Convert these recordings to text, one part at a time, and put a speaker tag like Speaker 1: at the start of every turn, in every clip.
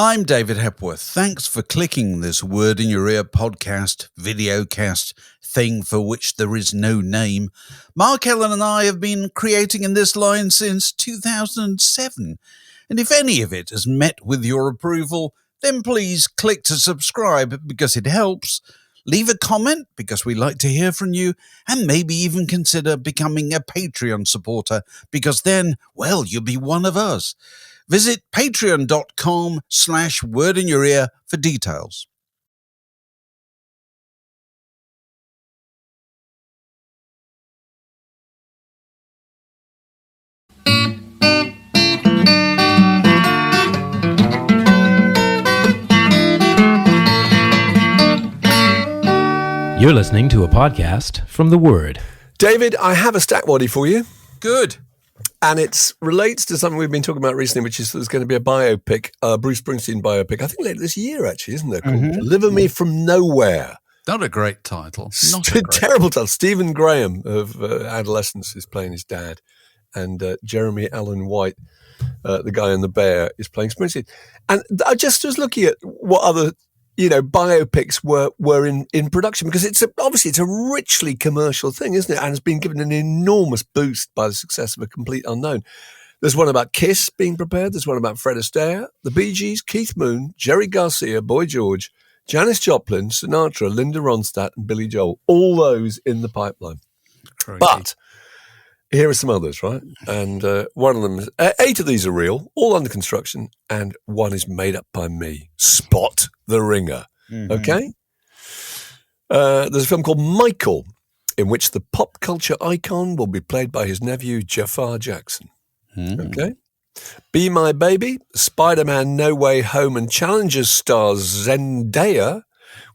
Speaker 1: I'm David Hepworth. Thanks for clicking this Word in Your Ear podcast, videocast, thing for which there is no name. Mark Ellen and I have been creating in this line since 2007. And if any of it has met with your approval, then please click to subscribe because it helps. Leave a comment because we like to hear from you, and maybe even consider becoming a Patreon supporter because then, well, you'll be one of us. Visit patreon.com/wordinyour-ear for details.
Speaker 2: You're listening to a podcast from The Word.
Speaker 3: David, I have a stack body for you.
Speaker 1: Good.
Speaker 3: And it relates to something we've been talking about recently, which is there's going to be a biopic, Bruce Springsteen biopic, I think later this year, actually, isn't there? Called Deliver Me From Nowhere.
Speaker 1: Not a great title.
Speaker 3: Terrible title. Stephen Graham of Adolescence is playing his dad. And Jeremy Allen White, the guy in The Bear, is playing Springsteen. And I just was looking at what other biopics were in production, because it's a richly commercial thing, isn't it? And it's been given an enormous boost by the success of A Complete Unknown. There's one about Kiss being prepared. There's one about Fred Astaire, the Bee Gees, Keith Moon, Jerry Garcia, Boy George, Janis Joplin, Sinatra, Linda Ronstadt, and Billy Joel. All those in the pipeline.
Speaker 1: Crazy.
Speaker 3: But here are some others, right? And one of them, 8 of these are real, all under construction, and one is made up by me. Spot the Ringer. Okay? There's a film called Michael, in which the pop culture icon will be played by his nephew, Jafar Jackson. Okay? Be My Baby, Spider-Man No Way Home and Challengers star Zendaya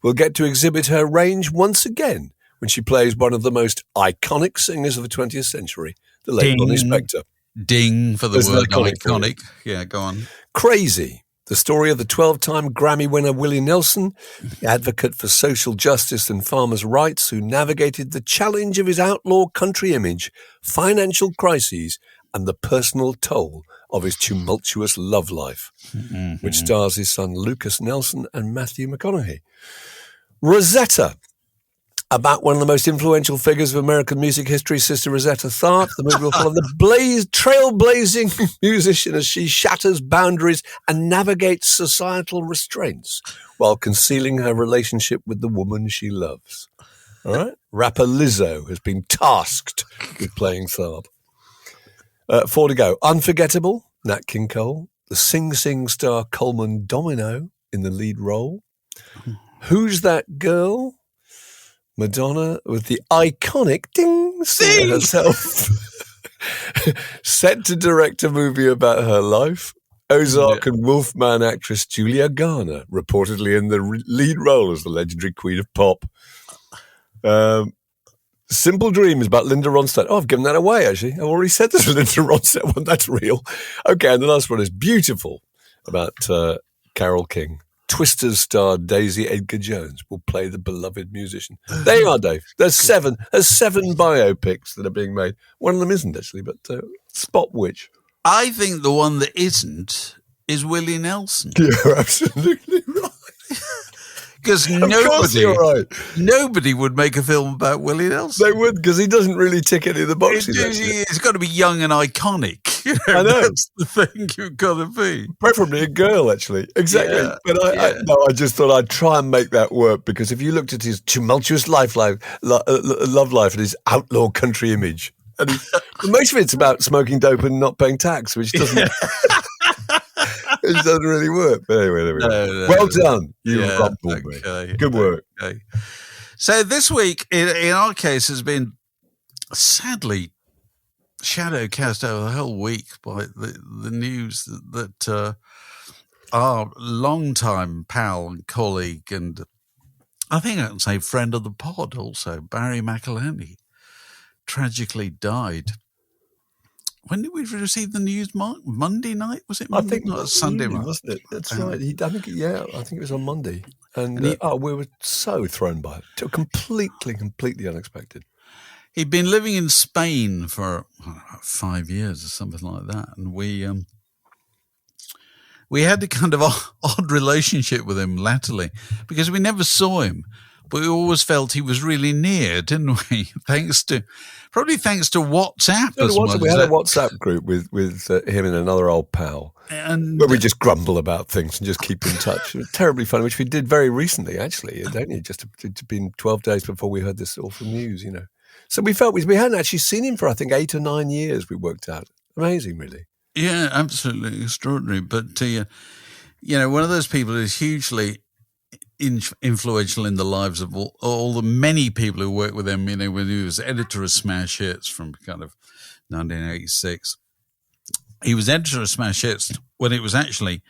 Speaker 3: will get to exhibit her range once again when she plays one of the most iconic singers of the 20th century, the late Ronnie Spector.
Speaker 1: Ding for the word iconic. Yeah, go on.
Speaker 3: Crazy, the story of the 12-time Grammy winner Willie Nelson, the advocate for social justice and farmers' rights who navigated the challenge of his outlaw country image, financial crises, and the personal toll of his tumultuous love life, which stars his son Lucas Nelson and Matthew McConaughey. Rosetta, about one of the most influential figures of American music history, Sister Rosetta Tharpe. The movie will follow the trailblazing musician as she shatters boundaries and navigates societal restraints while concealing her relationship with the woman she loves. All right? Rapper Lizzo has been tasked with playing Tharpe. 4 to go. Unforgettable, Nat King Cole. The Sing Sing star Coleman Domino in the lead role. Who's That Girl? Madonna with the iconic ding singer herself, set to direct a movie about her life. Ozark and Wolfman actress Julia Garner, reportedly in the lead role as the legendary Queen of Pop. Simple Dream is about Linda Ronstadt. Oh, I've given that away, actually. I've already said there's a Linda Ronstadt one. That's real. Okay, and the last one is Beautiful, about Carole King. Twisters star Daisy Edgar-Jones will play the beloved musician. There you are, Dave. There's 7 biopics that are being made. One of them isn't, actually, but spot which.
Speaker 1: I think the one that isn't is Willie Nelson.
Speaker 3: You're absolutely right.
Speaker 1: Because nobody would make a film about Willie Nelson.
Speaker 3: They would, because he doesn't really tick any of the boxes.
Speaker 1: It's got to be young and iconic.
Speaker 3: I know.
Speaker 1: That's the thing you've got to be.
Speaker 3: Preferably a girl, actually. Exactly.
Speaker 1: Yeah,
Speaker 3: but I just thought I'd try and make that work, because if you looked at his tumultuous love life and his outlaw country image, and most of it's about smoking dope and not paying tax, which doesn't... It doesn't really work. But anyway, there we go. Well done. You rumbled me. Good work.
Speaker 1: Okay. So this week, in our case, has been sadly shadow cast over the whole week by the news that our longtime pal and colleague, and I think I can say friend of the pod also, Barry McIlheney, tragically died. When did we receive the news, Mark? Monday night? Was it Monday?
Speaker 3: I think it was
Speaker 1: Sunday night,
Speaker 3: wasn't it? That's right. I think it was on Monday. And we were so thrown by it. Completely unexpected.
Speaker 1: He'd been living in Spain for 5 years or something like that. And we we had a kind of odd relationship with him latterly because we never saw him, but we always felt he was really near, didn't we? Thanks to WhatsApp as much.
Speaker 3: We had a WhatsApp group with him and another old pal,
Speaker 1: and
Speaker 3: where we just grumble about things and just keep in touch. It was terribly funny, which we did very recently, actually. It only just been 12 days before we heard this awful news, you know. So we felt we hadn't actually seen him for, I think, 8 or 9 years, we worked out. Amazing, really.
Speaker 1: Yeah, absolutely extraordinary. But, you know, one of those people who's hugely influential in the lives of all the many people who worked with him, you know, when he was editor of Smash Hits from kind of 1986. He was editor of Smash Hits when it was actually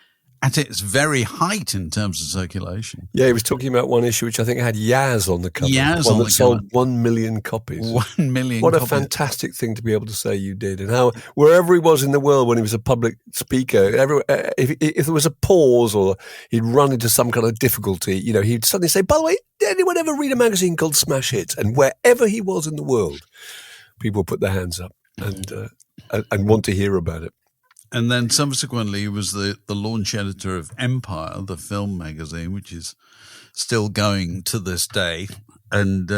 Speaker 1: at its very height in terms of circulation.
Speaker 3: Yeah, he was talking about one issue which I think had Yaz on the cover.
Speaker 1: Yaz
Speaker 3: one
Speaker 1: on
Speaker 3: that
Speaker 1: the
Speaker 3: sold
Speaker 1: cover.
Speaker 3: 1 million copies.
Speaker 1: 1 million
Speaker 3: What
Speaker 1: copies.
Speaker 3: a fantastic thing to be able to say you did. And how, wherever he was in the world when he was a public speaker, if there was a pause or he'd run into some kind of difficulty, you know, he'd suddenly say, by the way, did anyone ever read a magazine called Smash Hits? And wherever he was in the world, people put their hands up and want to hear about it.
Speaker 1: And then subsequently, he was the launch editor of Empire, the film magazine, which is still going to this day, and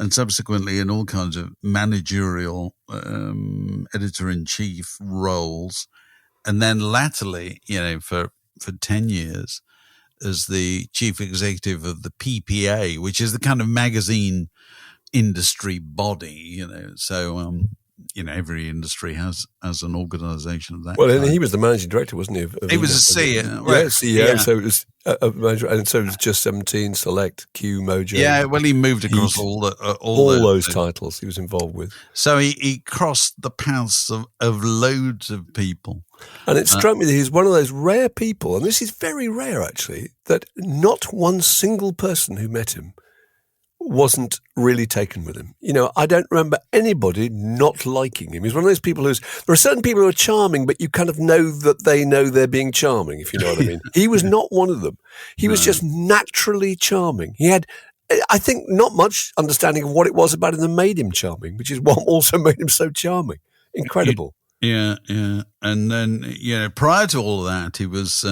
Speaker 1: subsequently in all kinds of managerial editor-in-chief roles. And then latterly, you know, for 10 years, as the chief executive of the PPA, which is the kind of magazine industry body, you know. So, you know, every industry has an organisation of that.
Speaker 3: Well,
Speaker 1: kind.
Speaker 3: And he was the managing director, wasn't he?
Speaker 1: He was a CEO.
Speaker 3: Yeah, CEO.
Speaker 1: Yeah.
Speaker 3: So it was and so it was Just 17, Select, Q, Mojo.
Speaker 1: Yeah, well, he moved across all
Speaker 3: those titles he was involved with.
Speaker 1: So he crossed the paths of loads of people.
Speaker 3: And it struck me that he's one of those rare people, and this is very rare actually, that not one single person who met him wasn't really taken with him. You know, I don't remember anybody not liking him. He's one of those people there are certain people who are charming, but you kind of know that they know they're being charming, if you know what I mean. He was not one of them. He was just naturally charming. He had, I think, not much understanding of what it was about him that made him charming, which is what also made him so charming. Incredible.
Speaker 1: Yeah. And then, you know, prior to all of that, he was,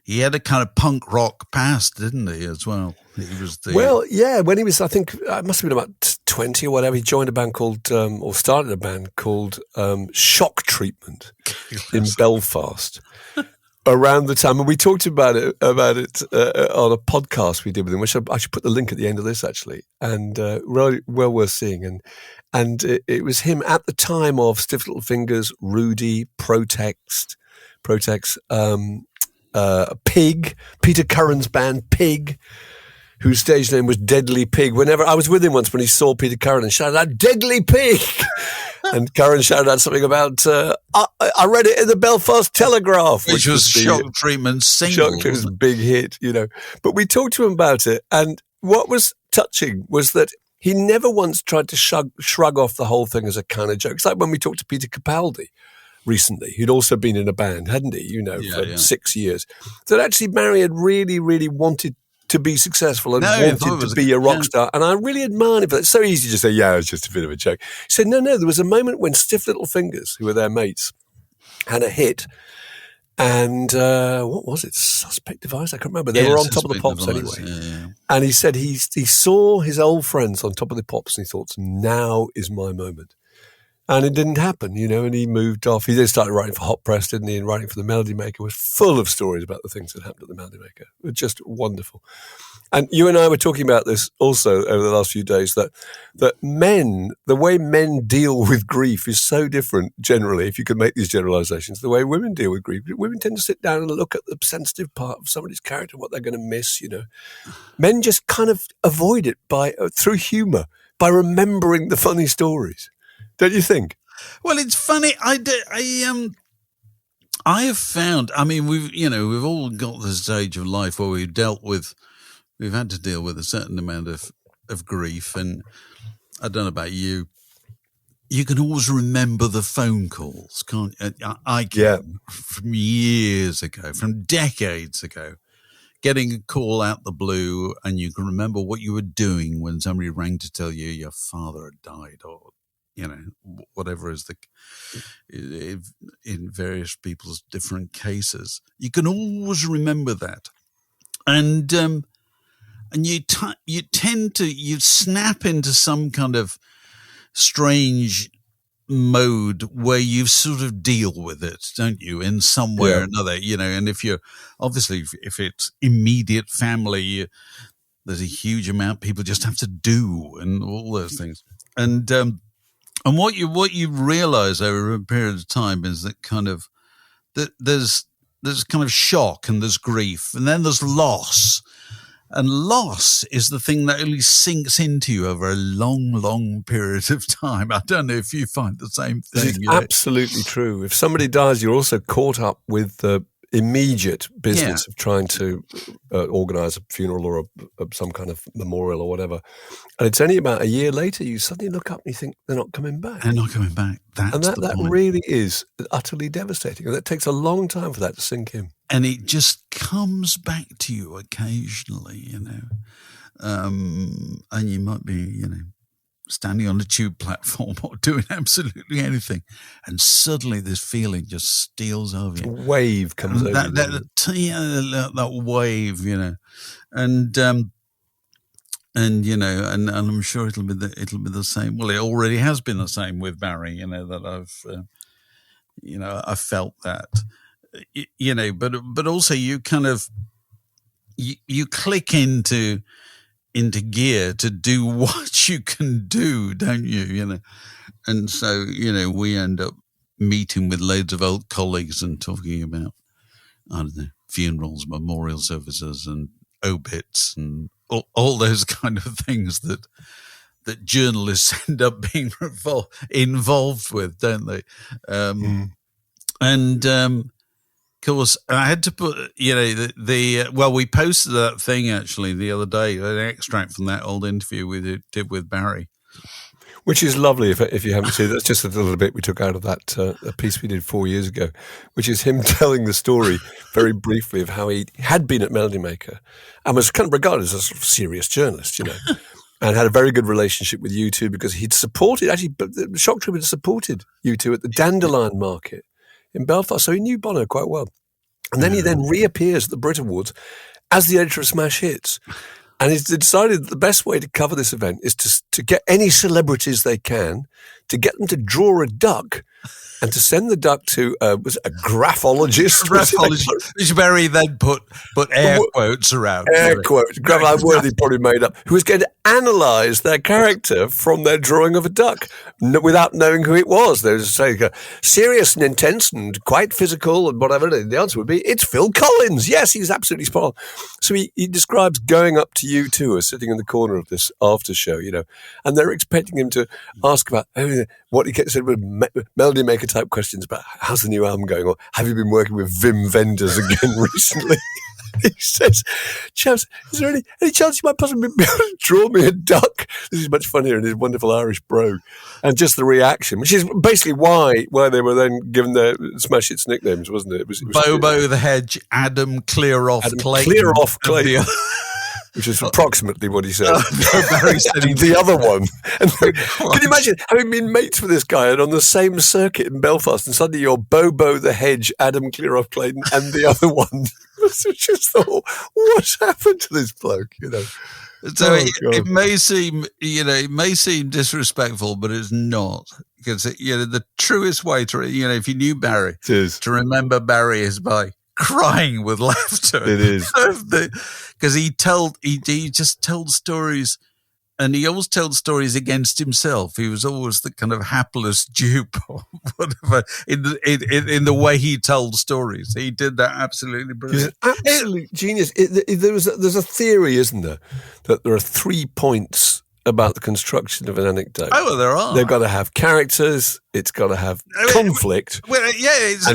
Speaker 1: he had a kind of punk rock past, didn't he, as well? He was
Speaker 3: Well, yeah, when he was, I think, it must have been about 20 or whatever, he joined a band called, or started a band called Shock Treatment in Belfast around the time. And we talked about it on a podcast we did with him, which I should put the link at the end of this, actually, and really well worth seeing. And it was him at the time of Stiff Little Fingers, Rudy, Protex, Pig, Peter Curran's band, Pig, whose stage name was Deadly Pig. Whenever I was with him once when he saw Peter Curran and shouted out, "Deadly Pig!" and Curran shouted out something about, I read it in the Belfast Telegraph.
Speaker 1: Which was Shock Treatment's single.
Speaker 3: Shock Treatment's big hit, you know. But we talked to him about it, and what was touching was that he never once tried to shrug off the whole thing as a kind of joke. It's like when we talked to Peter Capaldi recently, who'd also been in a band, hadn't he, you know, for 6 years. That actually Barry had really, really wanted to be successful and wanted to be a rock star. And I really admire him for that. It's so easy to say, yeah, it was just a bit of a joke. He said, no, there was a moment when Stiff Little Fingers, who were their mates, had a hit. And what was it? Suspect Device? I can't remember. They were on Top of the Pops anyway. Yeah. And he said he saw his old friends on Top of the Pops and he thought, now is my moment. And it didn't happen, you know, and he moved off. He then started writing for Hot Press, didn't he? And writing for the Melody Maker was full of stories about the things that happened at the Melody Maker. It was just wonderful. And you and I were talking about this also over the last few days, that men, the way men deal with grief is so different generally, if you could make these generalizations, the way women deal with grief. Women tend to sit down and look at the sensitive part of somebody's character, what they're going to miss, you know. Men just kind of avoid it through humor, by remembering the funny stories. Don't you think?
Speaker 1: Well, it's funny. I have found. I mean, we've all got the stage of life where we've had to deal with a certain amount of grief, and I don't know about you. You can always remember the phone calls, can't you? I can, from years ago, from decades ago, getting a call out the blue, and you can remember what you were doing when somebody rang to tell you your father had died, or whatever is in various people's different cases. You can always remember that. And you snap into some kind of strange mode where you sort of deal with it, don't you, in some way or another, and if you're obviously, if it's immediate family, there's a huge amount people just have to do and all those things. And what you realize over a period of time is that kind of that there's kind of shock and there's grief and then there's loss. And loss is the thing that only sinks into you over a long, long period of time. I don't know if you find the same thing.
Speaker 3: It's absolutely true. If somebody dies, you're also caught up with the immediate business of trying to organise a funeral or some kind of memorial or whatever. And it's only about a year later you suddenly look up and you think they're not coming back.
Speaker 1: They're not coming back.
Speaker 3: That really is utterly devastating. And it takes a long time for that to sink in.
Speaker 1: And it just comes back to you occasionally, and you might be, standing on a tube platform or doing absolutely anything, and suddenly this feeling just steals over you.
Speaker 3: A wave comes over you.
Speaker 1: That wave, and I'm sure it'll be the same. Well, it already has been the same with Barry. That I've felt that. But also you kind of you click into gear to do what you can do, don't you? And so we end up meeting with loads of old colleagues and talking about, I don't know, funerals, memorial services, and obits, and all those kind of things that journalists end up being involved with, don't they? And of course, I had to put, we posted that thing actually the other day, an extract from that old interview we did with Barry.
Speaker 3: Which is lovely if you haven't seen it. That's just a little bit we took out of that a piece we did 4 years ago, which is him telling the story very briefly of how he had been at Melody Maker and was kind of regarded as a sort of serious journalist, and had a very good relationship with U2 because he'd supported, actually, the Shock Troop had supported U2 at the Dandelion Market in Belfast, so he knew Bono quite well. And then he reappears at the Brit Awards as the editor of Smash Hits. And he's decided that the best way to cover this event is to get any celebrities they can, to get them to draw a duck, and to send the duck to a graphologist.
Speaker 1: Which Barry then put air quotes around.
Speaker 3: Air quotes. A word he probably made up. Who was going to analyse their character from their drawing of a duck without knowing who it was. They would say, serious and intense and quite physical and whatever. The answer would be, it's Phil Collins. Yes, he's absolutely spot on. So he describes going up to U2 sitting in the corner of this after show, and they're expecting him to ask about what he said with Melody Maker type questions about how's the new album going, or have you been working with Wim Wenders again recently? He says, chaps, is there any chance you might possibly be able to draw me a duck? This is much funnier in his wonderful Irish brogue. And just the reaction, which is basically why they were then given their Smash Hits nicknames, wasn't it? It was
Speaker 1: Bobo the Hedge, Adam Clear-Off Clayton.
Speaker 3: Clear-Off Clayton. Which is approximately what he said.
Speaker 1: Barry said
Speaker 3: the other one. And can you imagine having been mates with this guy and on the same circuit in Belfast, and suddenly you're Bobo the Hedge, Adam Clear-Off Clayton, and the other one? Just thought, what's happened to this bloke?
Speaker 1: So it may seem disrespectful, but it's not, because the truest way to if you knew Barry, to remember Barry is by crying with laughter.
Speaker 3: It is.
Speaker 1: Because he just told stories, and he always told stories against himself. He was always the kind of hapless dupe or whatever in the way he told stories. He did that absolutely brilliant.
Speaker 3: He's an absolute genius. There's a theory, isn't there, that there are 3 points about the construction of an anecdote.
Speaker 1: Oh, well, there are.
Speaker 3: They've got to have characters, it's got to have conflict, and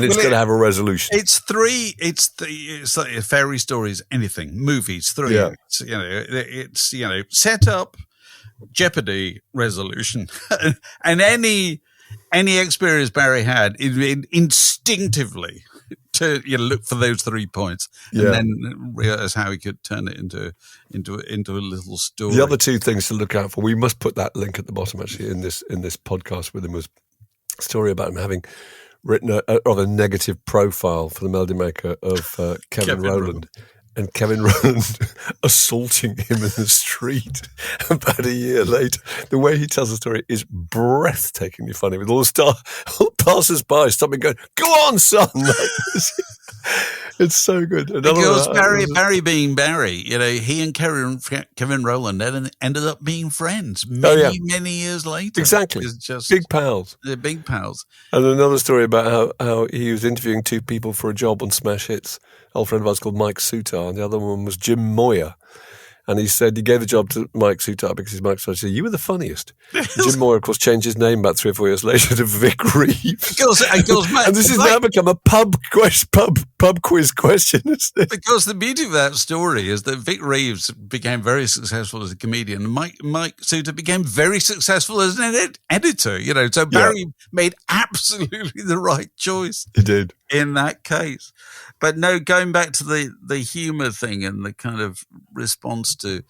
Speaker 3: it's got to have a resolution.
Speaker 1: It's three. It's like fairy stories, anything, movies, three.
Speaker 3: Yeah.
Speaker 1: It's set up, jeopardy, resolution, and any experience Barry had instinctively look for those 3 points, and then realize how he could turn it into a little story.
Speaker 3: The other two things to look out for, we must put that link at the bottom actually in this podcast with him, was a story about him having written a rather negative profile for the melody maker of Kevin Rowland. And Kevin Rowland assaulting him in the street about a year later. The way he tells the story is breathtakingly funny, with all the passers-by stopping going, "Go on, son!" It's so good.
Speaker 1: Because Barry being Barry, he and Kevin Rowland ended up being friends many years later.
Speaker 3: Exactly.
Speaker 1: It's just
Speaker 3: big pals.
Speaker 1: They're big pals.
Speaker 3: And another story about how he was interviewing two people for a job on Smash Hits. Old friend of ours called Mike Sutar, and the other one was Jim Moyer. And he said he gave the job to Mike Sutar because Mike Sutar said, "You were the funniest." Jim Moyer, of course, changed his name about 3 or 4 years later to Vic Reeves. And this has now become a pub quiz question, isn't it?
Speaker 1: Because the beauty of that story is that Vic Reeves became very successful as a comedian, and Mike Sutar became very successful as an editor. So Barry made absolutely the right choice.
Speaker 3: He did
Speaker 1: in that case. But no, going back to the humour thing and the kind of response to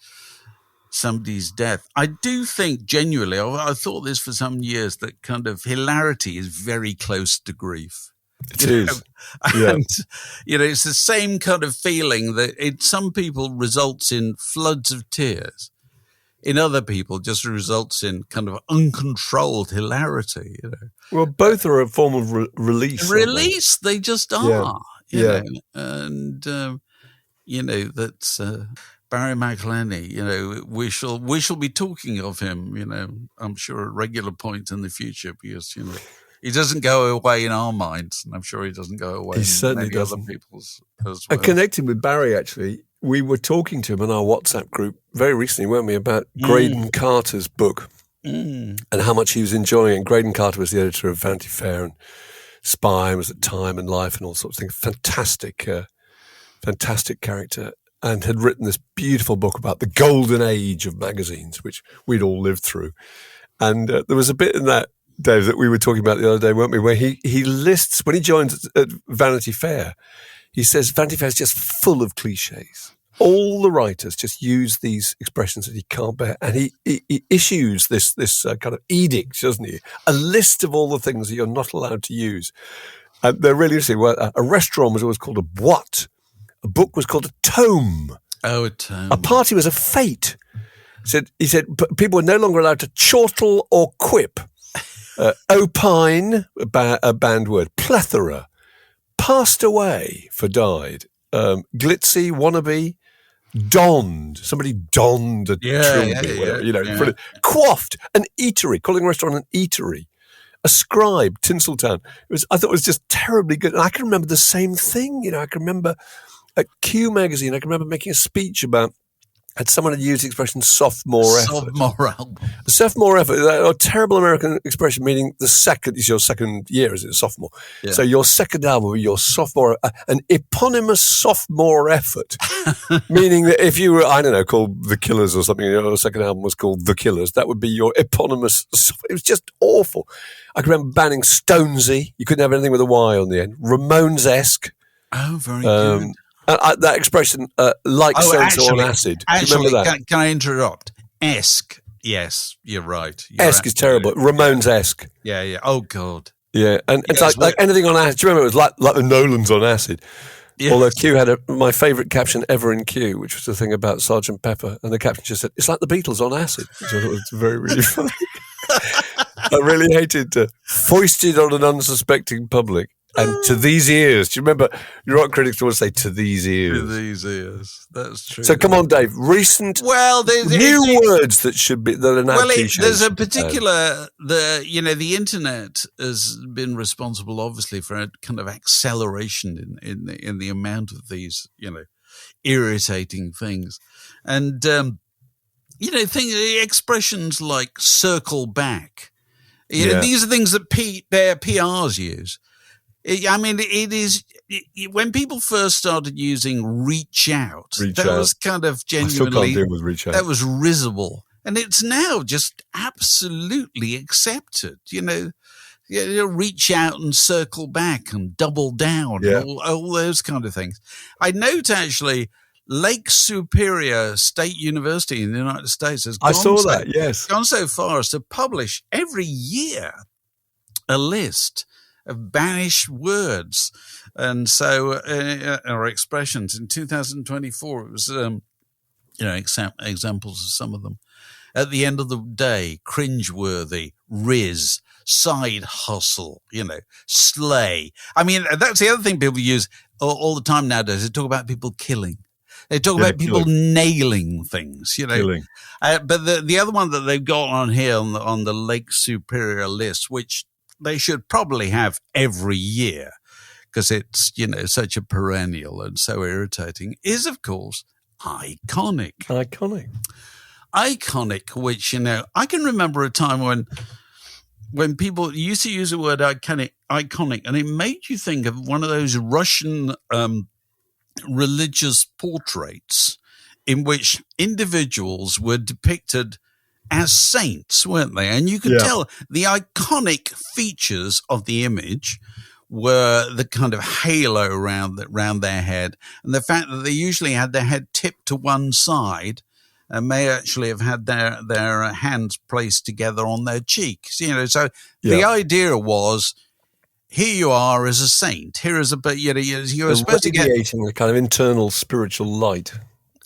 Speaker 1: somebody's death, I do think genuinely, I thought this for some years, that kind of hilarity is very close to grief.
Speaker 3: It is.
Speaker 1: And, it's the same kind of feeling that in some people results in floods of tears. In other people, just results in kind of uncontrolled hilarity.
Speaker 3: Well, both are a form of release.
Speaker 1: Release, they just are.
Speaker 3: Yeah.
Speaker 1: And that's Barry McIlheney. We shall be talking of him. I'm sure at regular points in the future, because he doesn't go away in our minds, and I'm sure he doesn't go away.
Speaker 3: He certainly doesn't.
Speaker 1: Other people's as well.
Speaker 3: I connected with Barry actually. We were talking to him in our WhatsApp group very recently, weren't we, about Graydon Carter's book and how much he was enjoying it. Graydon Carter was the editor of Vanity Fair and Spy, was at Time and Life and all sorts of things. Fantastic character, and had written this beautiful book about the golden age of magazines, which we'd all lived through. And there was a bit in that, Dave, that we were talking about the other day, weren't we, where he lists, when he joined at Vanity Fair, he says Vanity Fair is just full of clichés. All the writers just use these expressions that he can't bear. And he issues this kind of edict, doesn't he? A list of all the things that you're not allowed to use. And they're really interesting. Well, a restaurant was always called a boîte. A book was called a tome.
Speaker 1: Oh, a tome.
Speaker 3: A party was a fete. He said people were no longer allowed to chortle or quip. Opine, a banned word. Plethora. Passed away for died. Glitzy, wannabe. Donned. Somebody donned a trilby. Quaffed. An eatery. Calling a restaurant an eatery. Ascribed. Tinseltown. I thought it was just terribly good. And I can remember the same thing. I can remember at Q magazine, I can remember making a speech about, had someone had used the expression sophomore effort.
Speaker 1: Sophomore album.
Speaker 3: Sophomore effort, a terrible American expression meaning is your second year, is it, sophomore? Yeah. So your second album, your sophomore, an eponymous sophomore effort, meaning that if you were, I don't know, called The Killers or something, your second album was called The Killers, that would be your eponymous, it was just awful. I can remember banning Stonesy, you couldn't have anything with a Y on the end, Ramones-esque.
Speaker 1: Oh, very good.
Speaker 3: That expression, so-and-so on acid. Do you remember that?
Speaker 1: Can I interrupt? Esque. Yes, you're right.
Speaker 3: Esque is terrible. Ramones-esque.
Speaker 1: Yeah. Oh, God.
Speaker 3: Yeah, and it's like anything on acid. Do you remember it was like the Nolans on acid? Yes. Although Q had my favourite caption ever in Q, which was the thing about Sgt Pepper, and the caption just said, "It's like the Beatles on acid," which I thought was very, really funny. I really hated foisted on an unsuspecting public. And to these ears, do you remember your rock critics always say "to these ears"?
Speaker 1: To these ears, that's true.
Speaker 3: So come on, Dave. Recent, new words that are now clichés.
Speaker 1: There's a particular the internet has been responsible, obviously, for a kind of acceleration in the amount of these irritating things, and expressions like "circle back." These are things that their PRs use. It is when people first started using reach out, was kind of genuinely,
Speaker 3: I still can't deal with reach out.
Speaker 1: That was risible. And it's now just absolutely accepted. reach out and circle back and double down, all those kind of things. I note actually Lake Superior State University in the United States has gone gone so far as to publish every year a list of banished words and so or expressions. In 2024, it was examples of some of them. At the end of the day, cringeworthy, riz, side hustle, slay. I mean, that's the other thing people use all the time nowadays. They talk about people killing. They talk about people nailing things,
Speaker 3: Killing.
Speaker 1: But the other one that they've got on here on the Lake Superior list, which they should probably have every year because it's, such a perennial and so irritating, is, of course, iconic. Iconic, which, I can remember a time when people used to use the word iconic, and it made you think of one of those Russian religious portraits in which individuals were depicted as saints, weren't they? And you could tell the iconic features of the image were the kind of halo around their head, and the fact that they usually had their head tipped to one side and may actually have had their hands placed together on their cheeks. So the idea was, here you are as a saint. Here is you're supposed to get
Speaker 3: a kind of internal spiritual light.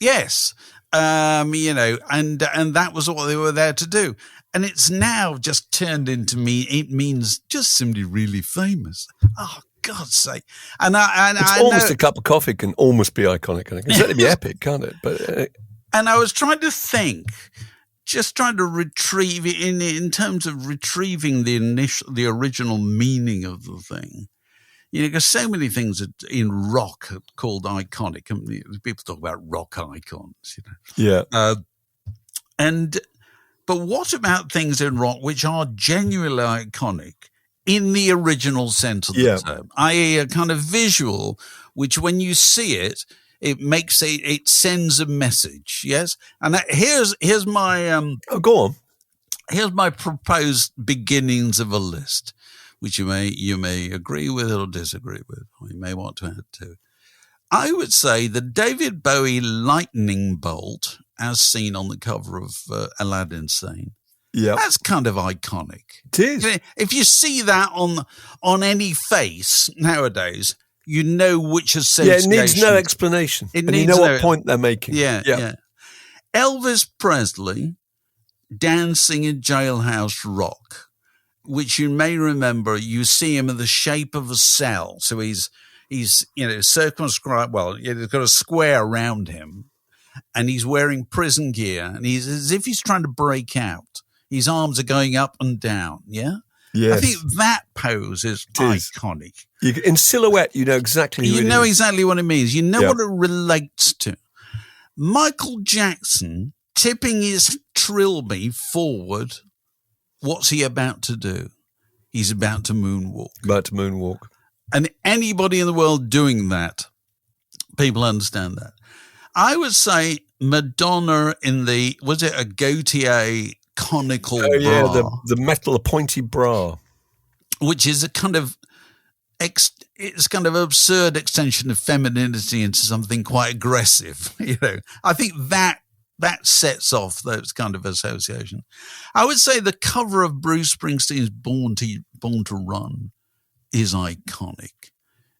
Speaker 1: Yes, and that was what they were there to do. And it's now just turned into it means just simply really famous. Oh, God's sake! And it's
Speaker 3: almost a cup of coffee can almost be iconic. It can certainly be epic, can't it? But
Speaker 1: and I was trying to think, just trying to retrieve it in terms of retrieving the original meaning of the thing. Because so many things in rock are called iconic. I mean, people talk about rock icons,
Speaker 3: Yeah.
Speaker 1: But what about things in rock which are genuinely iconic in the original sense of the term, i.e. a kind of visual, which when you see it, it sends a message, yes? And here's my
Speaker 3: go on.
Speaker 1: Here's my proposed beginnings of a list, which you may agree with or disagree with, or you may want to add to. I would say the David Bowie lightning bolt, as seen on the cover of Aladdin Sane.
Speaker 3: Yeah,
Speaker 1: that's kind of iconic.
Speaker 3: It is.
Speaker 1: If you see that on any face nowadays, you know which association.
Speaker 3: Yeah, it needs no explanation. You know what point they're making.
Speaker 1: Yeah. Elvis Presley dancing in Jailhouse Rock, which you may remember, you see him in the shape of a cell. So he's circumscribed. Well, he's got a square around him, and he's wearing prison gear, and he's as if he's trying to break out. His arms are going up and down. Yeah.
Speaker 3: Yes.
Speaker 1: I think that pose is iconic.
Speaker 3: In silhouette, you know exactly who it is.
Speaker 1: You know exactly what it means. You know what it relates to. Michael Jackson tipping his trilby forward. What's he about to do? He's about to moonwalk. And anybody in the world doing that, people understand that. I would say Madonna in was it a Gautier conical bra?
Speaker 3: Yeah, the metal pointy bra.
Speaker 1: Which is a kind of it's kind of absurd extension of femininity into something quite aggressive. I think that sets off those kind of association. I would say the cover of Bruce Springsteen's Born to Run is iconic.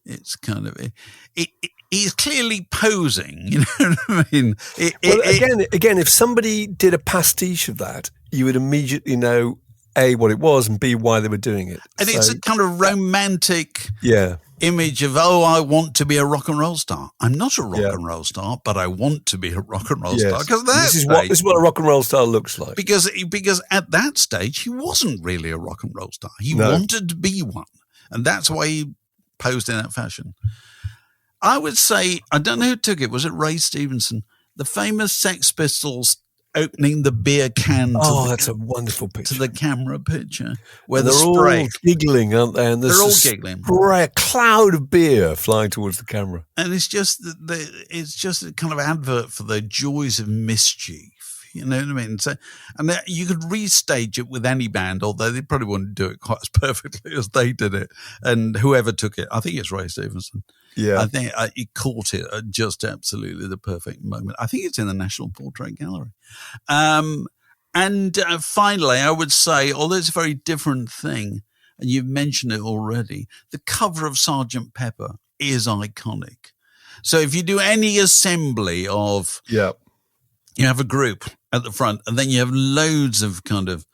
Speaker 1: It's kind of he's clearly posing. You know what I mean?
Speaker 3: Again, if somebody did a pastiche of that, you would immediately know A, what it was, and B, why they were doing it.
Speaker 1: And it's a kind of romantic image of, I want to be a rock and roll star. I'm not a rock and roll star, but I want to be a rock and roll star. Because
Speaker 3: this is what a rock and roll star looks like.
Speaker 1: Because at that stage, he wasn't really a rock and roll star. He wanted to be one. And that's why he posed in that fashion. I would say, I don't know who took it. Was it Ray Stevenson? The famous Sex Pistols opening the beer can
Speaker 3: that's a wonderful picture.
Speaker 1: To the camera picture where
Speaker 3: they're all giggling, aren't they? And
Speaker 1: they're all giggling.
Speaker 3: A cloud of beer flying towards the camera.
Speaker 1: And it's just a kind of advert for the joys of mischief. You know what I mean? So, and you could restage it with any band, although they probably wouldn't do it quite as perfectly as they did it. And whoever took it, I think it's Ray Stevenson.
Speaker 3: Yeah.
Speaker 1: I think he caught it at just absolutely the perfect moment. I think it's in the National Portrait Gallery. And finally, I would say, although it's a very different thing, and you've mentioned it already, the cover of Sgt Pepper is iconic. So if you do any assembly of, you have a group at the front, and then you have loads of kind of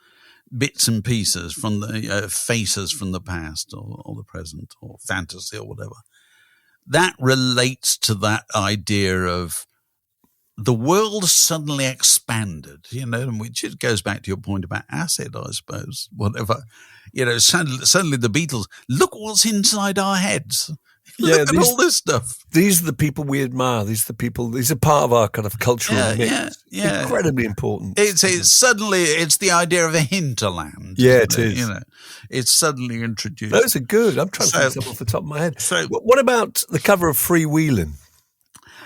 Speaker 1: bits and pieces from the faces from the past or the present or fantasy or whatever. That relates to that idea of the world suddenly expanded, you know, which it goes back to your point about acid, I suppose, whatever. You know, suddenly the Beatles, look what's inside our heads. Look at all this stuff.
Speaker 3: These are the people we admire. These are part of our kind of cultural mix.
Speaker 1: Yeah.
Speaker 3: Incredibly important.
Speaker 1: It's suddenly, it's the idea of a hinterland.
Speaker 3: Yeah, it is.
Speaker 1: You know, it's suddenly introduced.
Speaker 3: Those are good. I'm trying to think something off the top of my head. So, what about the cover of Freewheelin'?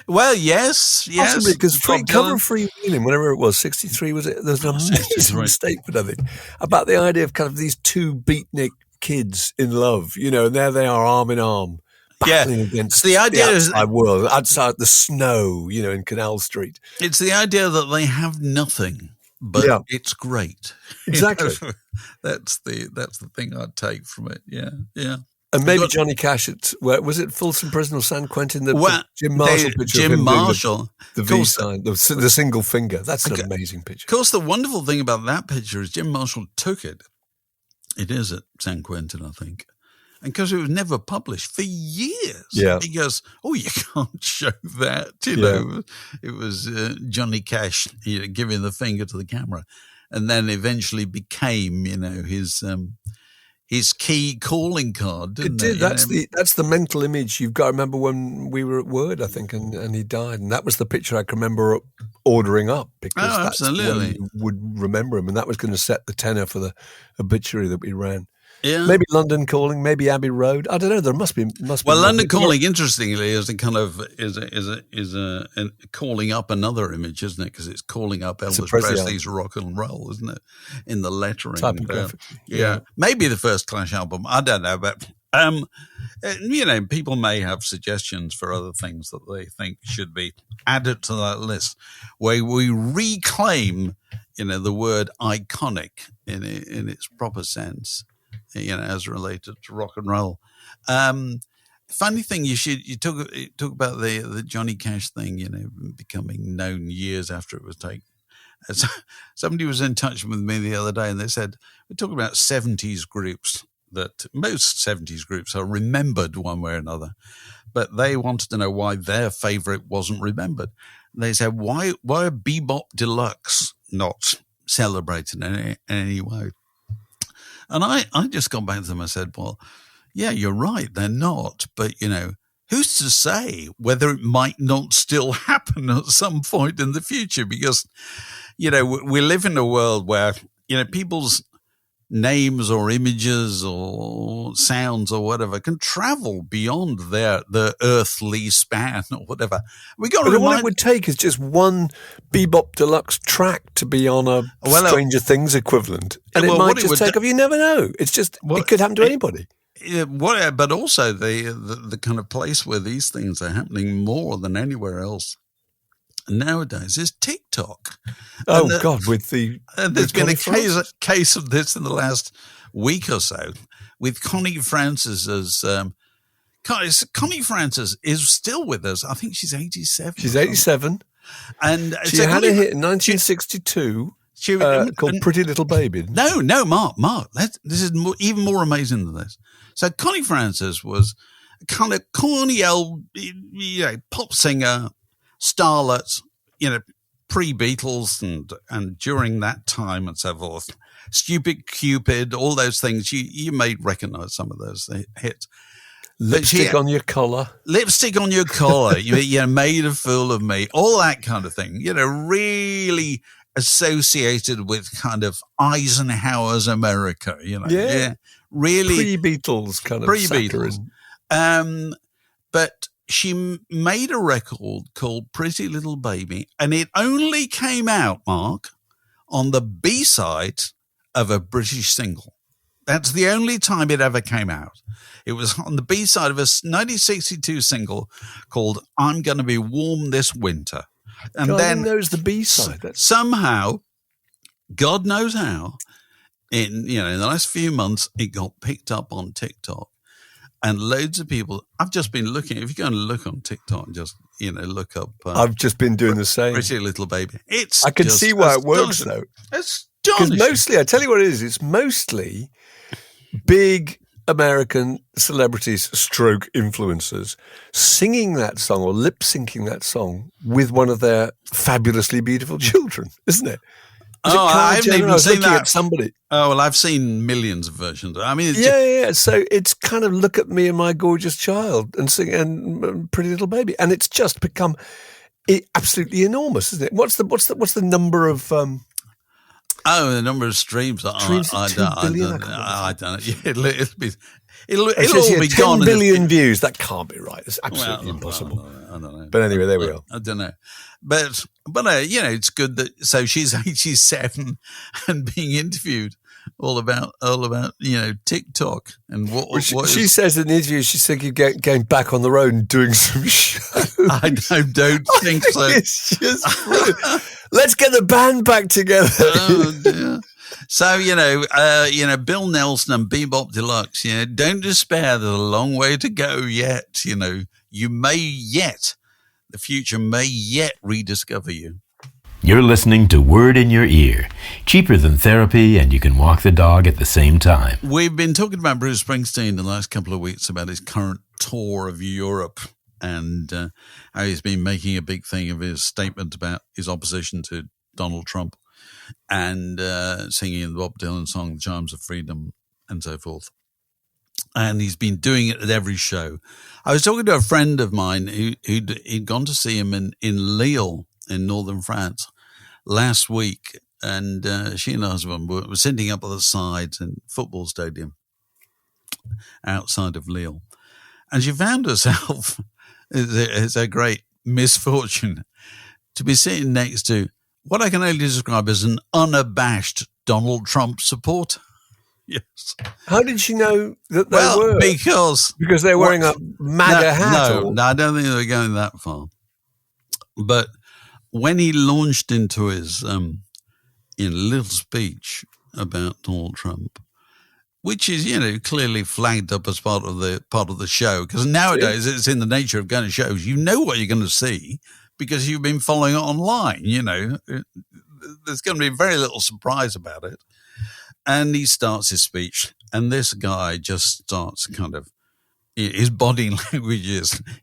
Speaker 1: Well, yes.
Speaker 3: Possibly, because cover of Freewheelin', whenever it was, 63 was it? There's an amazing statement, I think, about the idea of kind of these two beatnik kids in love, you know, and there they are arm in arm. Battling against
Speaker 1: the idea
Speaker 3: outside world, outside the snow, you know, in Canal Street.
Speaker 1: It's the idea that they have nothing, but it's great.
Speaker 3: Exactly.
Speaker 1: You know, that's the thing I'd take from it. Yeah.
Speaker 3: And maybe Johnny Cash was it Folsom Prison or San Quentin? The Jim Marshall picture.
Speaker 1: Jim Marshall,
Speaker 3: the V sign, the single finger. That's an amazing picture.
Speaker 1: Of course, the wonderful thing about that picture is Jim Marshall took it. It is at San Quentin, I think. And because it was never published for years.
Speaker 3: Yeah.
Speaker 1: He goes, you can't show that. You know, it was Johnny Cash giving the finger to the camera. And then eventually became, you know, his key calling card, didn't it?
Speaker 3: That's the mental image you've got to remember when we were at Word, I think, and he died. And that was the picture I can remember ordering up because that's when you would remember him. And that was going to set the tenor for the obituary that we ran. Yeah. Maybe London Calling, maybe Abbey Road. I don't know. There must be.
Speaker 1: Well, London Calling, interestingly, is a kind of is a calling up another image, isn't it? Because it's calling up Elvis Presley's rock and roll, isn't it? In the lettering,
Speaker 3: yeah.
Speaker 1: Maybe the first Clash album. I don't know, but you know, people may have suggestions for other things that they think should be added to that list, where we reclaim, you know, the word iconic in its proper sense. You know, as related to rock and roll. Funny thing, you talk about the Johnny Cash thing, you know, becoming known years after it was taken. Somebody was in touch with me the other day, and they said we're talking about 70s groups. That most 70s groups are remembered one way or another, but they wanted to know why their favorite wasn't remembered. They said, why are Bebop Deluxe not celebrated in any way? And I just got back to them and said, well, yeah, you're right, they're not. But, you know, who's to say whether it might not still happen at some point in the future? Because, you know, we live in a world where, you know, people's names or images or sounds or whatever can travel beyond the earthly span or whatever.
Speaker 3: All it would take is just one Bebop Deluxe track to be on a Stranger Things equivalent, and it might just take off. You never know. It's just it could happen to anybody.
Speaker 1: But also the kind of place where these things are happening more than anywhere else nowadays is TikTok.
Speaker 3: God,
Speaker 1: there's been a case of this in the last week or so with Connie Francis as Connie Francis is still with us. I think she's 87.
Speaker 3: She's 87.
Speaker 1: And
Speaker 3: she had a hit in 1962 called Pretty Little Baby.
Speaker 1: No, Mark. This is even more amazing than this. So Connie Francis was a kind of corny old, you know, pop singer, starlet, you know, pre-Beatles and during that time and so forth. Stupid Cupid, all those things. You may recognize some of those hits.
Speaker 3: Lipstick on your collar.
Speaker 1: Lipstick on your collar. You know, Made a Fool of Me. All that kind of thing. You know, really associated with kind of Eisenhower's America, you know. Yeah. Really.
Speaker 3: Pre-Beatles kind of
Speaker 1: pre-Beatles. But, she made a record called Pretty Little Baby, and it only came out, Mark, on the B-side of a British single. That's the only time it ever came out. It was on the B-side of a 1962 single called I'm Gonna Be Warm This Winter. And then
Speaker 3: knows the B-side.
Speaker 1: Somehow, God knows how, in the last few months, it got picked up on TikTok. And loads of people, I've just been looking, if you go and look on TikTok and just, look up.
Speaker 3: I've just been doing the same.
Speaker 1: Pretty Little Baby.
Speaker 3: I can see why it works, though. Because mostly, I tell you what it is, it's mostly big American celebrities stroke influencers singing that song or lip syncing that song with one of their fabulously beautiful children, isn't it?
Speaker 1: I haven't even seen that.
Speaker 3: Somebody.
Speaker 1: Oh, well, I've seen millions of versions. I mean,
Speaker 3: yeah. So it's kind of look at me and my gorgeous child and sing and Pretty Little Baby, and it's just become absolutely enormous, isn't it? What's the number of?
Speaker 1: The number of streams. I don't know. It'll all be
Speaker 3: 10
Speaker 1: gone.
Speaker 3: 10 billion views. That can't be right. It's absolutely impossible.
Speaker 1: I don't know.
Speaker 3: But anyway, there we are.
Speaker 1: I don't know. But it's good that, so she's 87 and being interviewed all about TikTok and what
Speaker 3: she says in the interview she's thinking of going back on the road and doing some shows.
Speaker 1: I don't think so.
Speaker 3: It's just brilliant. Let's get the band back together.
Speaker 1: Oh dear. So, Bill Nelson and Bebop Deluxe, don't despair. There's a long way to go yet. The future may yet rediscover you.
Speaker 2: You're listening to Word in Your Ear. Cheaper than therapy, and you can walk the dog at the same time.
Speaker 1: We've been talking about Bruce Springsteen the last couple of weeks about his current tour of Europe and how he's been making a big thing of his statement about his opposition to Donald Trump and singing the Bob Dylan song, The Chimes of Freedom, and so forth. And he's been doing it at every show. I was talking to a friend of mine who'd gone to see him in Lille in northern France last week, and she and her husband were sitting up on the sides in a football stadium outside of Lille. And she found herself, it's a great misfortune, to be sitting next to what I can only describe as an unabashed Donald Trump supporter. Yes.
Speaker 3: How did she know that they were?
Speaker 1: Because
Speaker 3: they're wearing a MAGA hat?
Speaker 1: No, I don't think they were going that far. But when he launched into his little speech about Donald Trump, which is clearly flagged up as part of the show, because nowadays it's in the nature of going to shows. You know what you're going to see because you've been following it online. There's going to be very little surprise about it. And he starts his speech, and this guy just starts his body language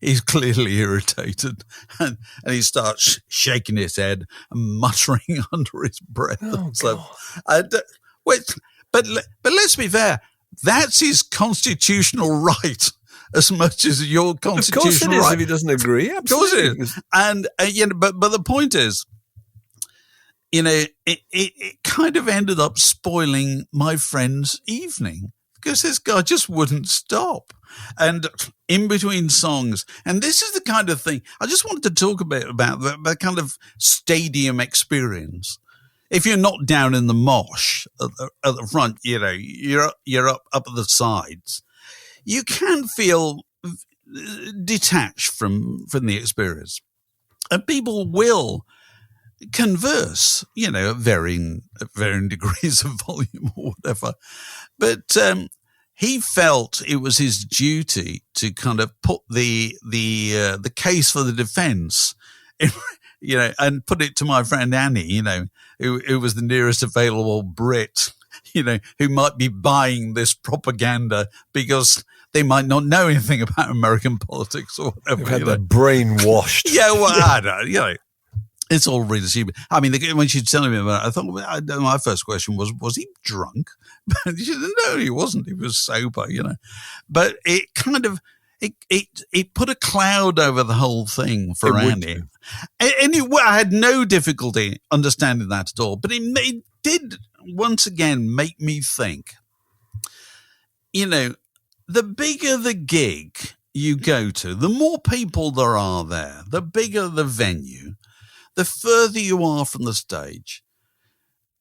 Speaker 1: is clearly irritated, and he starts shaking his head and muttering under his breath. But let's be fair, that's his constitutional right as much as your constitutional right.
Speaker 3: If he doesn't agree, absolutely.
Speaker 1: Of course it is. And but the point is, it kind of ended up spoiling my friend's evening because this guy just wouldn't stop. And in between songs, and this is the kind of thing, I just wanted to talk a bit about the kind of stadium experience. If you're not down in the mosh at the front, you're up at the sides, you can feel detached from the experience. And people will converse, at varying degrees of volume or whatever. But he felt it was his duty to kind of put the case for the defence, and put it to my friend Annie, who was the nearest available Brit, who might be buying this propaganda because they might not know anything about American politics or whatever.
Speaker 3: They've had their brainwashed.
Speaker 1: Yeah, well, I don't know, It's all really stupid. I mean, when she was telling me about it, I thought, my first question was he drunk? But she said, no, he wasn't. He was sober, But it kind of, it put a cloud over the whole thing for Annie. And I had no difficulty understanding that at all. But it did, once again, make me think, the bigger the gig, you go to, the more people there are there, the bigger the venue, the further you are from the stage,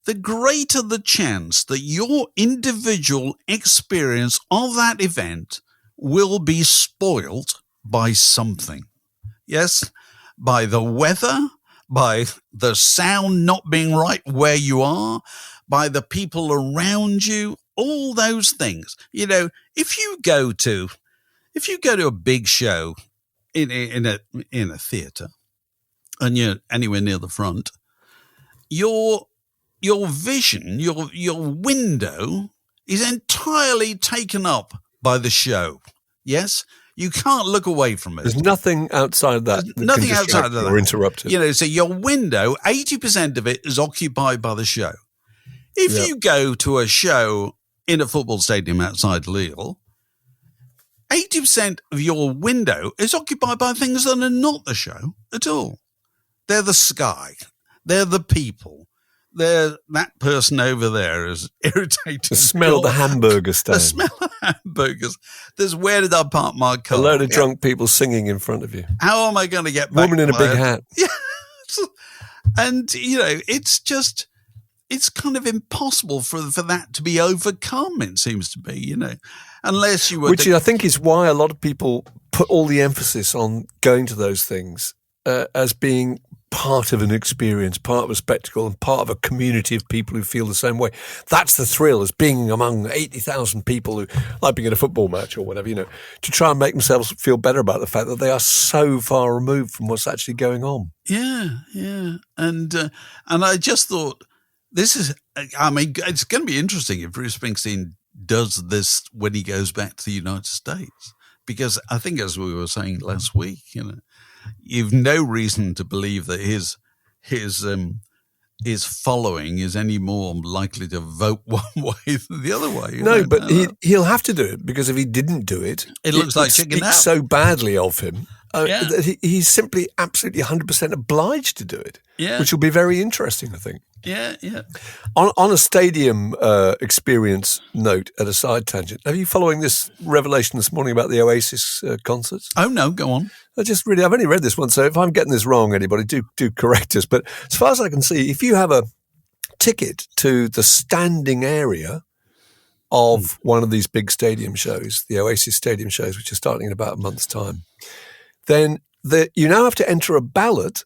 Speaker 1: the greater the chance that your individual experience of that event will be spoilt by something. Yes, by the weather, by the sound not being right where you are, by the people around you, all those things. You know, if you go to a big show in a theatre and you're anywhere near the front, your vision, your window is entirely taken up by the show. Yes, you can't look away from it.
Speaker 3: There's nothing outside that.
Speaker 1: Nothing outside of that.
Speaker 3: Or interrupt it.
Speaker 1: You know, so your window, 80% of it is occupied by the show. If you go to a show in a football stadium outside Lille, 80% of your window is occupied by things that are not the show at all. They're the sky. They're the people. They're that person over there is irritating.
Speaker 3: The smell of the hamburger stand.
Speaker 1: The smell of hamburgers. There's where did I park my car?
Speaker 3: A load of drunk people singing in front of you.
Speaker 1: How am I going to get back?
Speaker 3: Woman in a big hat.
Speaker 1: Yeah. And, you know, it's kind of impossible for that to be overcome, it seems to be, you know, unless you were.
Speaker 3: Which I think is why a lot of people put all the emphasis on going to those things as being part of an experience, part of a spectacle, and part of a community of people who feel the same way. That's the thrill, as being among 80,000 people who like being at a football match or whatever, you know, to try and make themselves feel better about the fact that they are so far removed from what's actually going on.
Speaker 1: Yeah. And I just thought, it's going to be interesting if Bruce Springsteen does this when he goes back to the United States, because I think, as we were saying last week, you know, you've no reason to believe that his following is any more likely to vote one way than the other way.
Speaker 3: No, but he'll have to do it, because if he didn't do it,
Speaker 1: it looks like chicken out.
Speaker 3: So badly of him. That he's simply absolutely 100% obliged to do it, which will be very interesting, I think.
Speaker 1: Yeah.
Speaker 3: On a stadium experience note, at a side tangent, are you following this revelation this morning about the Oasis concerts?
Speaker 1: Oh, no, go on.
Speaker 3: I've only read this one, so if I'm getting this wrong, anybody do correct us. But as far as I can see, if you have a ticket to the standing area of one of these big stadium shows, the Oasis stadium shows, which are starting in about a month's time, then you now have to enter a ballot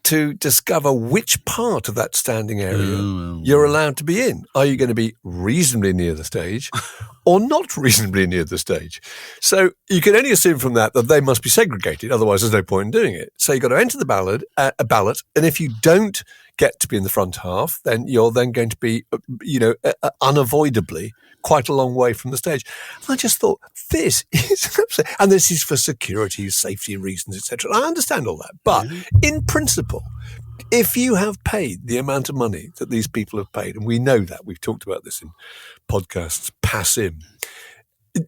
Speaker 3: to discover which part of that standing area you're allowed to be in. Are you going to be reasonably near the stage or not reasonably near the stage? So you can only assume from that they must be segregated. Otherwise, there's no point in doing it. So you've got to enter the ballot, and if you don't get to be in the front half, then you're then going to be, unavoidably quite a long way from the stage. And I just thought, this is upset. And this is for security, safety reasons, etc. I understand all that. But in principle, if you have paid the amount of money that these people have paid, and we know that, we've talked about this in podcasts, pass in,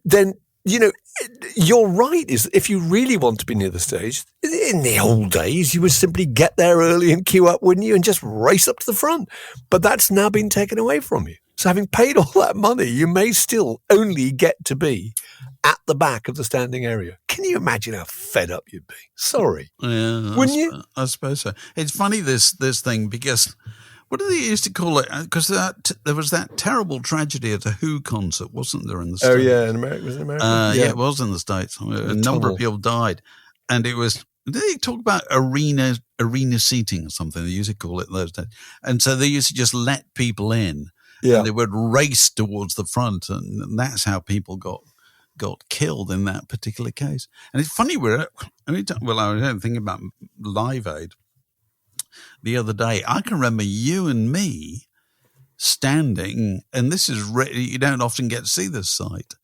Speaker 3: then, you know, you're right, is if you really want to be near the stage, in the old days, you would simply get there early and queue up, wouldn't you, and just race up to the front. But that's now been taken away from you. So having paid all that money, you may still only get to be at the back of the standing area. Can you imagine how fed up you'd be? Sorry.
Speaker 1: Yeah,
Speaker 3: wouldn't you?
Speaker 1: I suppose so. It's funny, this thing, because what do they used to call it? Because there was that terrible tragedy at a Who concert, wasn't there, in the States?
Speaker 3: Oh, yeah, in America. Was it America?
Speaker 1: Yeah, it was in the States. A number of people died. And it was, did they talk about arena seating or something? They used to call it those days. And so they used to just let people in. Yeah. And they would race towards the front, and that's how people got killed in that particular case. And it's funny, I was thinking about Live Aid the other day. I can remember you and me standing, and this is you don't often get to see this sight,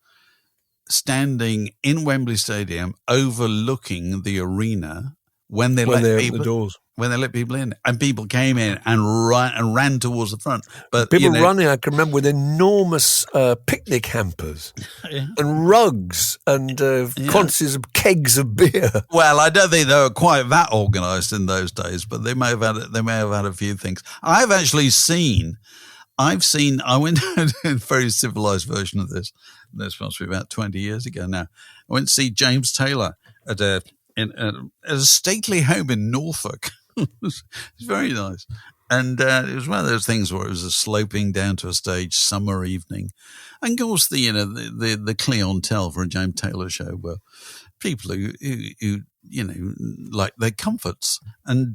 Speaker 1: standing in Wembley Stadium overlooking the arena when they let people
Speaker 3: the doors.
Speaker 1: When they let people in, and people came in and ran towards the front. But
Speaker 3: people running, I can remember, with enormous picnic hampers and rugs and quantities of kegs of beer.
Speaker 1: Well, I don't think they were quite that organised in those days, but they may have had a few things. I went to a very civilised version of this. this must be about 20 years ago now. I went to see James Taylor at a stately home in Norfolk. It was very nice. And it was one of those things where it was a sloping down to a stage summer evening. And of course, the clientele for a James Taylor show were people who like their comforts. And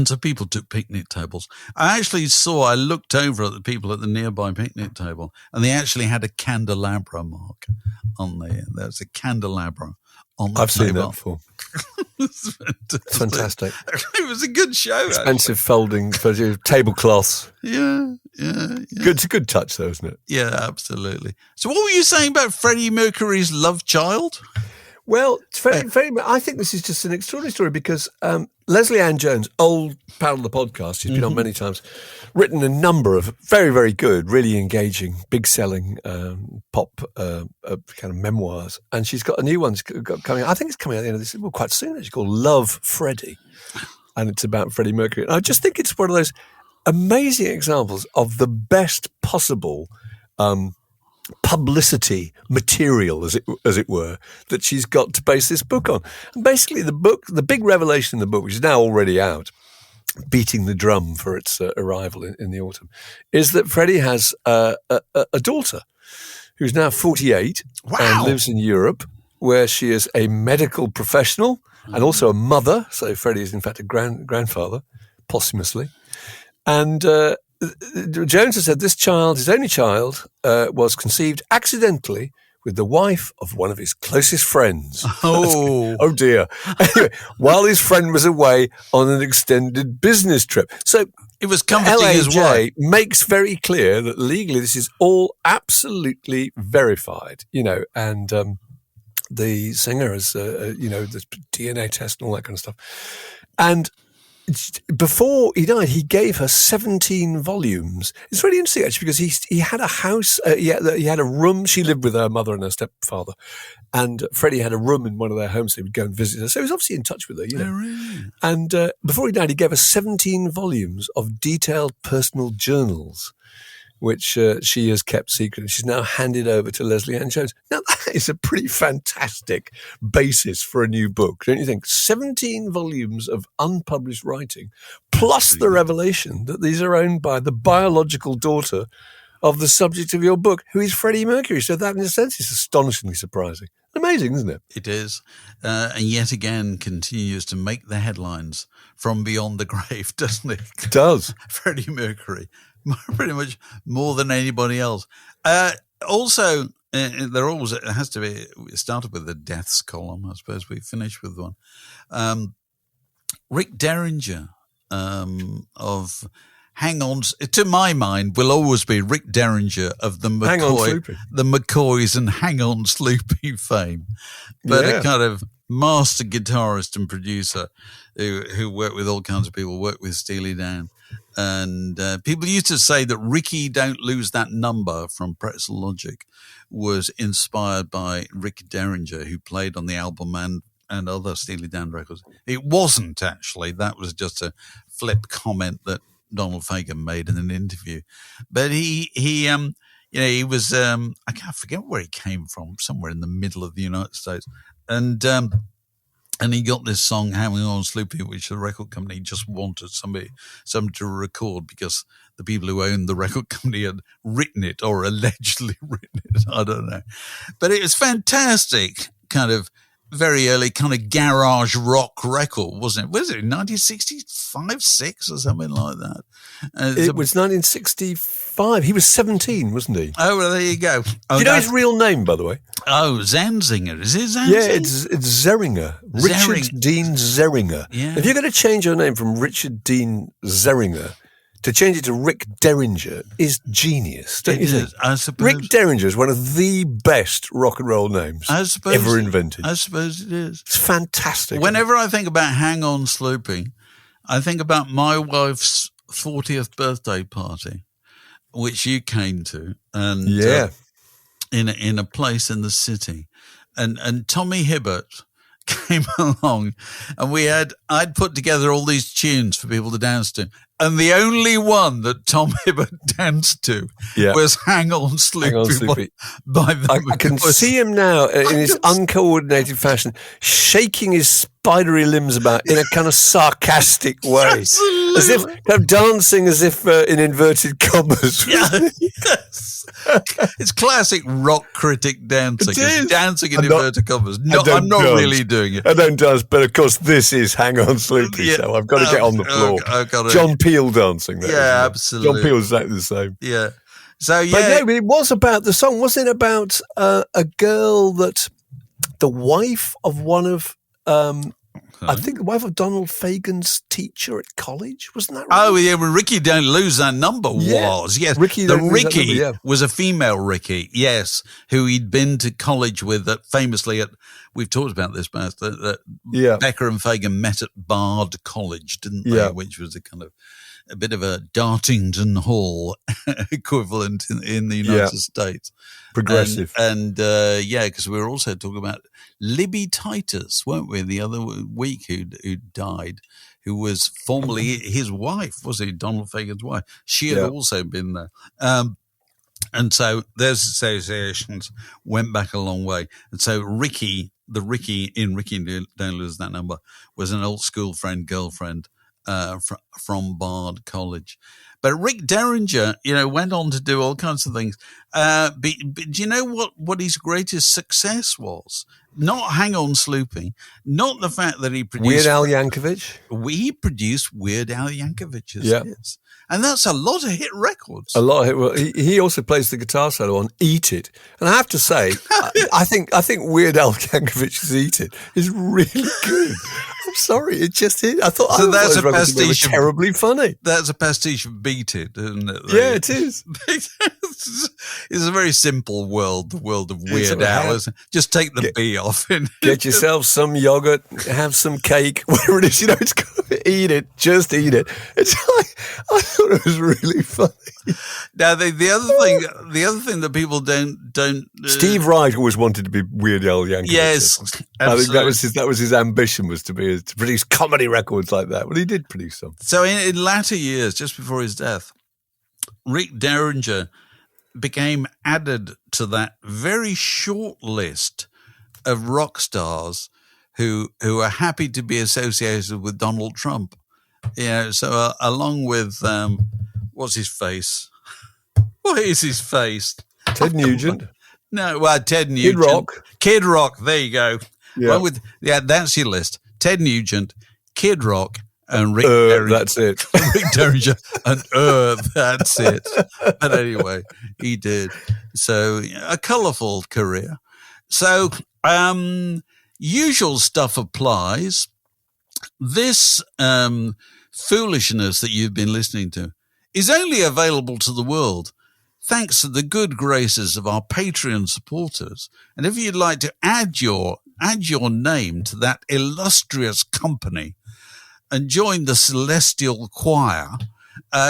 Speaker 1: so people took picnic tables. I looked over at the people at the nearby picnic table, and they actually had a candelabra mark on there. There's a candelabra on the
Speaker 3: I've
Speaker 1: table.
Speaker 3: seen that before. Fantastic.
Speaker 1: It was a good show.
Speaker 3: Expensive folding for tablecloths.
Speaker 1: Yeah.
Speaker 3: It's a good touch, though, isn't it?
Speaker 1: Yeah, absolutely. So what were you saying about Freddie Mercury's love child?
Speaker 3: Well, I think this is just an extraordinary story because Leslie Ann Jones, old pal of the podcast, she's been on many times, written a number of very, very good, really engaging, big-selling pop kind of memoirs. And she's got a new one coming. I think it's coming out at the end of this quite soon. It's called Love, Freddie. And it's about Freddie Mercury. And I just think it's one of those amazing examples of the best possible publicity material, as it were, that she's got to base this book on. And basically, the big revelation in the book, which is now already out, beating the drum for its arrival in the autumn, is that Freddie has a daughter who's now 48 and lives in Europe, where she is a medical professional and also a mother. So Freddie is in fact a grandfather, posthumously, and. Jones has said this child, his only child, was conceived accidentally with the wife of one of his closest friends. Oh dear. Anyway, while his friend was away on an extended business trip. So
Speaker 1: it was comforting his wife.
Speaker 3: Makes very clear that legally this is all absolutely verified, and the singer has, the DNA test and all that kind of stuff. And before he died, he gave her 17 volumes. It's really interesting, actually, because he had a house, he had a room. She lived with her mother and her stepfather, and Freddie had a room in one of their homes, so he would go and visit her. So he was obviously in touch with her,
Speaker 1: Oh, really?
Speaker 3: And before he died, he gave her 17 volumes of detailed personal journals, which she has kept secret. She's now handed over to Leslie Ann Jones. Now, that is a pretty fantastic basis for a new book, don't you think? 17 volumes of unpublished writing, plus the revelation that these are owned by the biological daughter of the subject of your book, who is Freddie Mercury. So that, in a sense, is astonishingly surprising. Amazing, isn't it?
Speaker 1: It is. And yet again continues to make the headlines from beyond the grave, doesn't it?
Speaker 3: It does.
Speaker 1: Freddie Mercury. Pretty much more than anybody else. Also, there always it has to be. We started with the deaths column. I suppose we finished with one. Rick Derringer of Hang On. To my mind, will always be Rick Derringer of the McCoys and Hang On Sloopy fame, but a kind of master guitarist and producer who worked with all kinds of people. Worked with Steely Dan. And people used to say that Ricky Don't Lose That Number from Pretzel Logic was inspired by Rick Derringer, who played on the album and other Steely Dan records. It wasn't, actually. That was just a flip comment that Donald Fagen made in an interview. But he was, I can't forget where he came from, somewhere in the middle of the United States. And he got this song, Hang On Sloopy, which the record company just wanted somebody to record because the people who owned the record company had written it or allegedly written it. I don't know. But it was fantastic, kind of very early kind of garage rock record, wasn't it? Was it 1965, 6 or something like that?
Speaker 3: It was 1965. He was 17, wasn't he?
Speaker 1: Oh, well, there you go.
Speaker 3: Do you know his real name, by the way?
Speaker 1: Oh, Zanzinger. Is it Zanzinger?
Speaker 3: Yeah, it's Zerringer. Richard Dean Zerringer.
Speaker 1: Yeah.
Speaker 3: If you're going to change your name from Richard Dean Zerringer to change it to Rick Derringer is genius, don't you think?
Speaker 1: I suppose.
Speaker 3: Rick Derringer is one of the best rock and roll names ever invented.
Speaker 1: I suppose it is.
Speaker 3: It's fantastic.
Speaker 1: Whenever I think about Hang On Sloopy, I think about my wife's 40th birthday party, which you came to, and in a place in the city, and Tommy Hibbert came along, and I'd put together all these tunes for people to dance to, and the only one that Tom Hibbert danced to was "Hang On Sloopy" by them.
Speaker 3: I can see him now in his uncoordinated fashion, shaking his spidery limbs about in a kind of sarcastic way,
Speaker 1: Absolutely.
Speaker 3: as if kind of dancing as if in inverted commas.
Speaker 1: Yes. It's classic rock critic dancing.
Speaker 3: It is.
Speaker 1: Dancing in inverted commas. No, I'm not really doing it.
Speaker 3: I don't dance, but of course this is "Hang On Sloopy," so I've got to get on the floor. John Peel dancing there.
Speaker 1: Yeah, absolutely.
Speaker 3: John Peel's exactly the same.
Speaker 1: Yeah. So,
Speaker 3: But it was about the song. Wasn't it about a girl that the wife of one of, I think the wife of Donald Fagen's teacher at college? Wasn't that right?
Speaker 1: Oh, yeah, well, Ricky Don't Lose That Number was. Yes.
Speaker 3: Ricky
Speaker 1: was a female Ricky, yes, who he'd been to college with famously at, we've talked about this, but Becker and Fagen met at Bard College, didn't they?
Speaker 3: Yeah.
Speaker 1: Which was a bit of a Dartington Hall equivalent in the United States.
Speaker 3: Progressive.
Speaker 1: And because we were also talking about Libby Titus, weren't we, the other week, who died, who was formerly his wife, was he, Donald Fagen's wife? She had also been there. And so those associations went back a long way. And so Ricky Don't Lose That Number was an old school girlfriend from Bard College. But Rick Derringer, went on to do all kinds of things. But do you know what his greatest success was? Not "Hang On Sloopy," not the fact that he produced
Speaker 3: Weird Al Yankovic.
Speaker 1: He produced Weird Al Yankovic's hits. And that's a lot of hit records.
Speaker 3: A lot of hit. Well, he also plays the guitar solo on "Eat It," and I have to say, I think Weird Al Yankovic's "Eat It" is really good. I'm sorry, it just is. I thought
Speaker 1: that's a pastiche.
Speaker 3: Terribly funny.
Speaker 1: That's a pastiche of "Beat It," isn't it?
Speaker 3: Yeah, it is.
Speaker 1: It's a very simple world, the world of Weird Al. Just take the B off.
Speaker 3: Get yourself some yogurt, have some cake, whatever it is. It's eat it, just eat it. It's like, I thought it was really funny.
Speaker 1: Now the other thing that people don't.
Speaker 3: Steve Wright always wanted to be Weird Al Yankovic.
Speaker 1: Yes,
Speaker 3: I think that was his ambition, was to produce comedy records like that. Well, he did produce some.
Speaker 1: So in latter years, just before his death, Rick Derringer became added to that very short list of rock stars who are happy to be associated with Donald Trump. So along with what's his face? What is his face?
Speaker 3: Ted Nugent.
Speaker 1: No, well, Ted Nugent. Kid Rock. There you go.
Speaker 3: Yeah.
Speaker 1: Well, that's your list. Ted Nugent, Kid Rock, and Rick Derringer.
Speaker 3: That's it.
Speaker 1: Rick Derringer and that's it. But anyway, he did. So a colourful career. So usual stuff applies. This foolishness that you've been listening to is only available to the world thanks to the good graces of our Patreon supporters. And if you'd like to add your name to that illustrious company and join the celestial choir,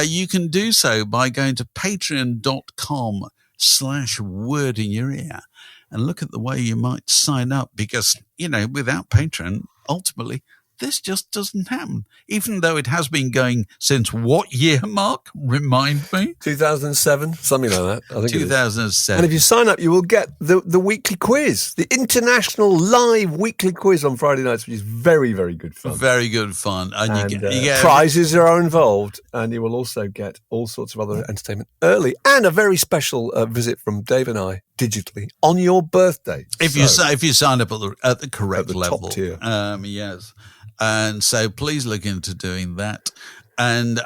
Speaker 1: you can do so by going to patreon.com/wordinyour-ear and look at the way you might sign up, because, without Patreon, ultimately, this just doesn't happen, even though it has been going since what year, Mark? Remind me.
Speaker 3: 2007, something like that. I think
Speaker 1: 2007.
Speaker 3: And if you sign up, you will get the weekly quiz, the international live weekly quiz on Friday nights, which is very, very good fun.
Speaker 1: Very good fun. And you get
Speaker 3: prizes are involved, and you will also get all sorts of other entertainment early, and a very special visit from Dave and I digitally on your birthday.
Speaker 1: If you sign up at the correct level.
Speaker 3: Top tier.
Speaker 1: Yes. And so please look into doing that. And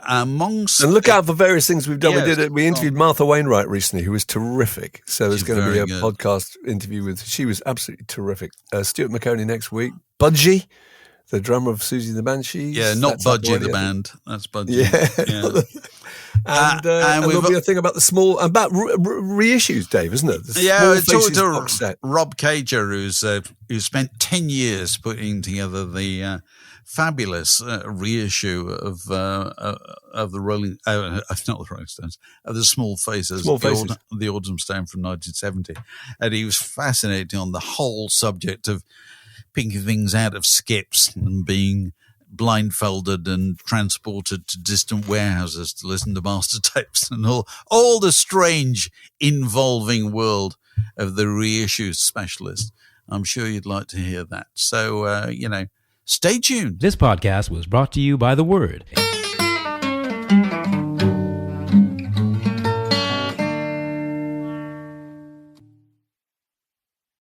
Speaker 3: look out for various things we've done.
Speaker 1: Yes,
Speaker 3: we interviewed Martha Wainwright recently, who was terrific. So there's going to be a
Speaker 1: good
Speaker 3: podcast interview she was absolutely terrific. Stuart McConey next week. Budgie, the drummer of Susie the Banshee.
Speaker 1: Yeah, not Budgie the band. That's Budgie.
Speaker 3: Yeah. And there'll be a thing about reissues, Dave, isn't it?
Speaker 1: I talked to Rob Cager, who spent 10 years putting together the fabulous reissue of the not the Rolling Stones, of the Small Faces, the Autumn Stone from 1970, and he was fascinating on the whole subject of picking things out of skips and being blindfolded and transported to distant warehouses to listen to master tapes and all the strange involving world of the reissue specialist. I'm sure you'd like to hear that. So, stay tuned.
Speaker 2: This podcast was brought to you by The Word.